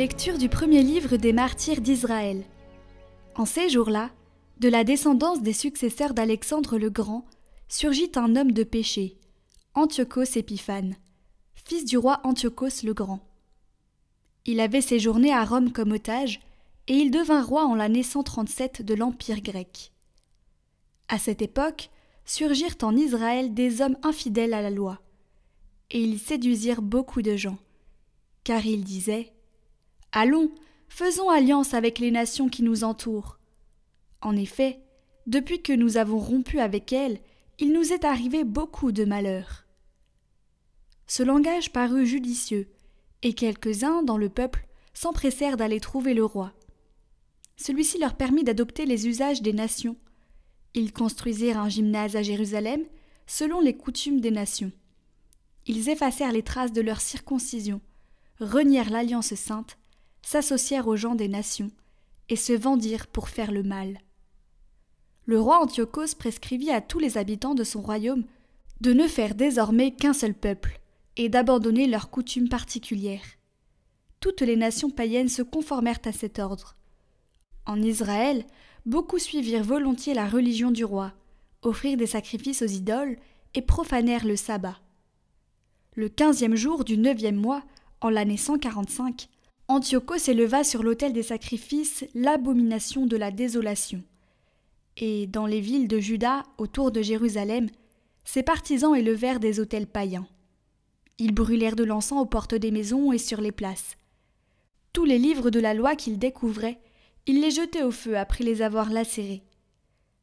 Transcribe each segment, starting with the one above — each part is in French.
Lecture du premier livre des martyrs d'Israël. En ces jours-là, de la descendance des successeurs d'Alexandre le Grand, surgit un homme de péché, Antiochos Épiphane, fils du roi Antiochos le Grand. Il avait séjourné à Rome comme otage, et il devint roi en l'année 137 de l'Empire grec. À cette époque, surgirent en Israël des hommes infidèles à la loi, et ils séduisirent beaucoup de gens, car ils disaient « Allons, faisons alliance avec les nations qui nous entourent. » En effet, depuis que nous avons rompu avec elles, il nous est arrivé beaucoup de malheurs. Ce langage parut judicieux, et quelques-uns dans le peuple s'empressèrent d'aller trouver le roi. Celui-ci leur permit d'adopter les usages des nations. Ils construisirent un gymnase à Jérusalem, selon les coutumes des nations. Ils effacèrent les traces de leur circoncision, renièrent l'alliance sainte, s'associèrent aux gens des nations, et se vendirent pour faire le mal. Le roi Antiochos prescrivit à tous les habitants de son royaume de ne faire désormais qu'un seul peuple, et d'abandonner leurs coutumes particulières. Toutes les nations païennes se conformèrent à cet ordre. En Israël, beaucoup suivirent volontiers la religion du roi, offrirent des sacrifices aux idoles et profanèrent le sabbat. Le 15e jour du 9e mois, en l'année 145, Antiochos éleva sur l'autel des sacrifices l'abomination de la désolation. Et dans les villes de Juda, autour de Jérusalem, ses partisans élevèrent des autels païens. Ils brûlèrent de l'encens aux portes des maisons et sur les places. Tous les livres de la loi qu'ils découvraient, ils les jetaient au feu après les avoir lacérés.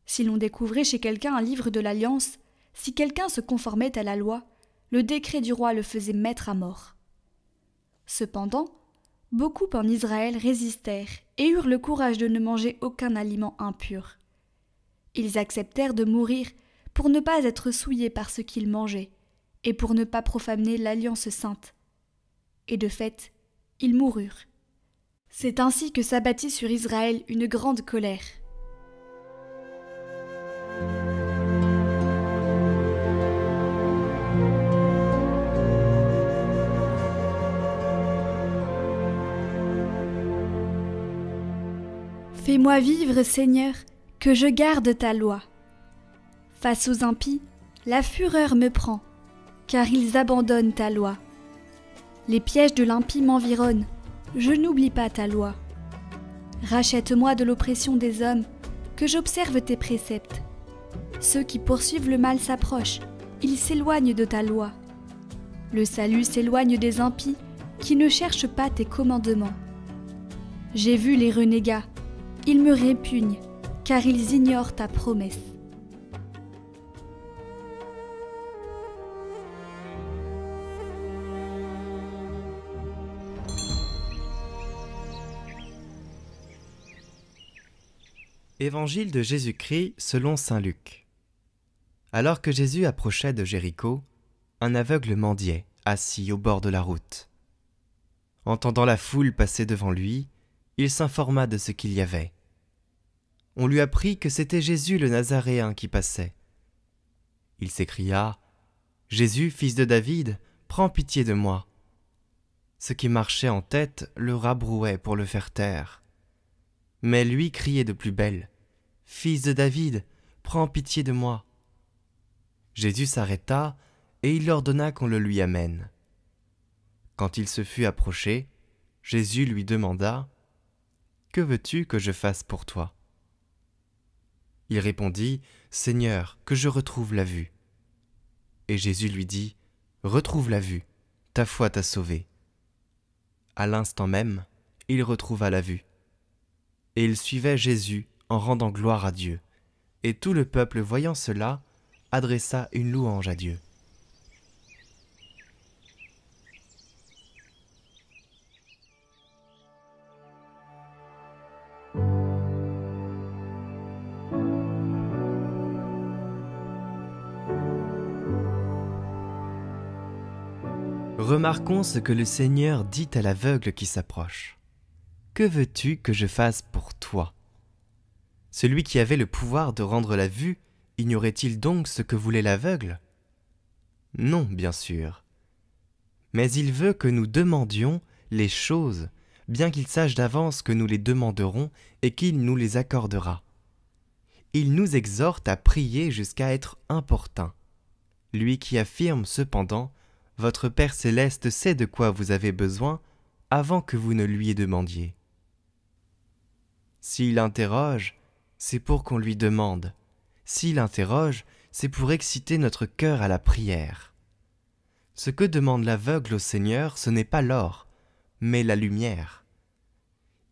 Si l'on découvrait chez quelqu'un un livre de l'Alliance, si quelqu'un se conformait à la loi, le décret du roi le faisait mettre à mort. Cependant, beaucoup en Israël résistèrent et eurent le courage de ne manger aucun aliment impur. Ils acceptèrent de mourir pour ne pas être souillés par ce qu'ils mangeaient et pour ne pas profaner l'alliance sainte. Et de fait, ils moururent. C'est ainsi que s'abattit sur Israël une grande colère. Fais-moi vivre, Seigneur, que je garde ta loi. Face aux impies, la fureur me prend, car ils abandonnent ta loi. Les pièges de l'impie m'environnent, je n'oublie pas ta loi. Rachète-moi de l'oppression des hommes, que j'observe tes préceptes. Ceux qui poursuivent le mal s'approchent, ils s'éloignent de ta loi. Le salut s'éloigne des impies, qui ne cherchent pas tes commandements. J'ai vu les renégats, ils me répugnent, car ils ignorent ta promesse. Évangile de Jésus-Christ selon saint Luc. Alors que Jésus approchait de Jéricho, un aveugle mendiait, assis au bord de la route. Entendant la foule passer devant lui, il s'informa de ce qu'il y avait. On lui apprit que c'était Jésus le Nazaréen qui passait. Il s'écria « Jésus, fils de David, prends pitié de moi !» Ceux qui marchaient en tête le rabrouaient pour le faire taire. Mais lui criait de plus belle « Fils de David, prends pitié de moi !» Jésus s'arrêta et il ordonna qu'on le lui amène. Quand il se fut approché, Jésus lui demanda « Que veux-tu que je fasse pour toi ?» Il répondit « Seigneur, que je retrouve la vue. » Et Jésus lui dit « Retrouve la vue, ta foi t'a sauvé. » À l'instant même, il retrouva la vue. Et il suivait Jésus en rendant gloire à Dieu. Et tout le peuple, voyant cela, adressa une louange à Dieu. Remarquons ce que le Seigneur dit à l'aveugle qui s'approche. « Que veux-tu que je fasse pour toi ?» Celui qui avait le pouvoir de rendre la vue, ignorait-il donc ce que voulait l'aveugle? Non, bien sûr. Mais il veut que nous demandions les choses, bien qu'il sache d'avance que nous les demanderons et qu'il nous les accordera. Il nous exhorte à prier jusqu'à être importuns. Lui qui affirme cependant « Votre Père céleste sait de quoi vous avez besoin avant que vous ne lui demandiez. » S'il interroge, c'est pour qu'on lui demande. S'il interroge, c'est pour exciter notre cœur à la prière. Ce que demande l'aveugle au Seigneur, ce n'est pas l'or, mais la lumière.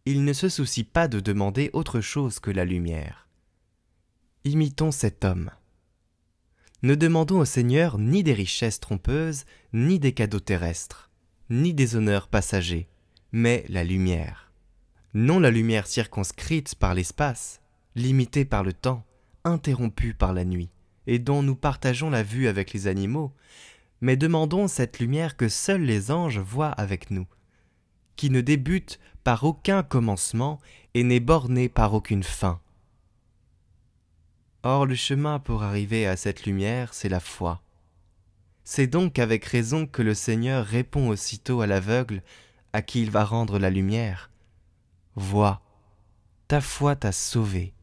Il ne se soucie pas de demander autre chose que la lumière. Imitons cet homme. Ne demandons au Seigneur ni des richesses trompeuses, ni des cadeaux terrestres, ni des honneurs passagers, mais la lumière. Non la lumière circonscrite par l'espace, limitée par le temps, interrompue par la nuit, et dont nous partageons la vue avec les animaux, mais demandons cette lumière que seuls les anges voient avec nous, qui ne débute par aucun commencement et n'est bornée par aucune fin. Or le chemin pour arriver à cette lumière, c'est la foi. C'est donc avec raison que le Seigneur répond aussitôt à l'aveugle à qui il va rendre la lumière. « Vois, ta foi t'a sauvé. »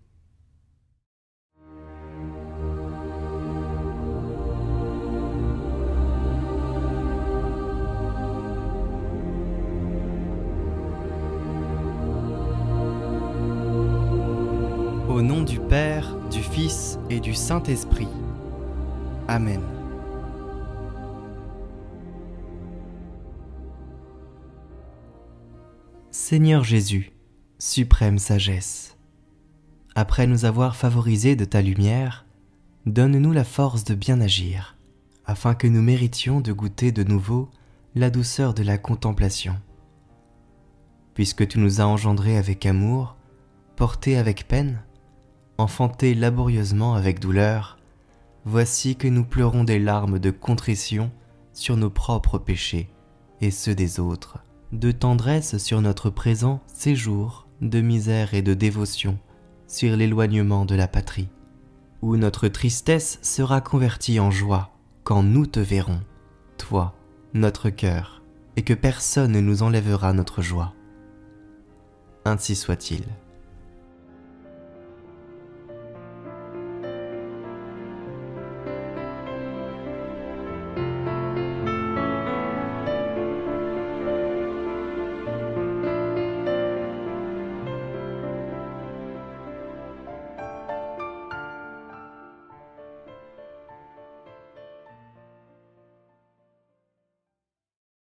Au nom du Père, du Fils et du Saint-Esprit. Amen. Seigneur Jésus, suprême sagesse, après nous avoir favorisés de ta lumière, donne-nous la force de bien agir, afin que nous méritions de goûter de nouveau la douceur de la contemplation. Puisque tu nous as engendrés avec amour, portés avec peine, enfantés laborieusement avec douleur, voici que nous pleurons des larmes de contrition sur nos propres péchés et ceux des autres, de tendresse sur notre présent séjour de misère et de dévotion, sur l'éloignement de la patrie, où notre tristesse sera convertie en joie quand nous te verrons, toi, notre cœur, et que personne ne nous enlèvera notre joie. Ainsi soit-il.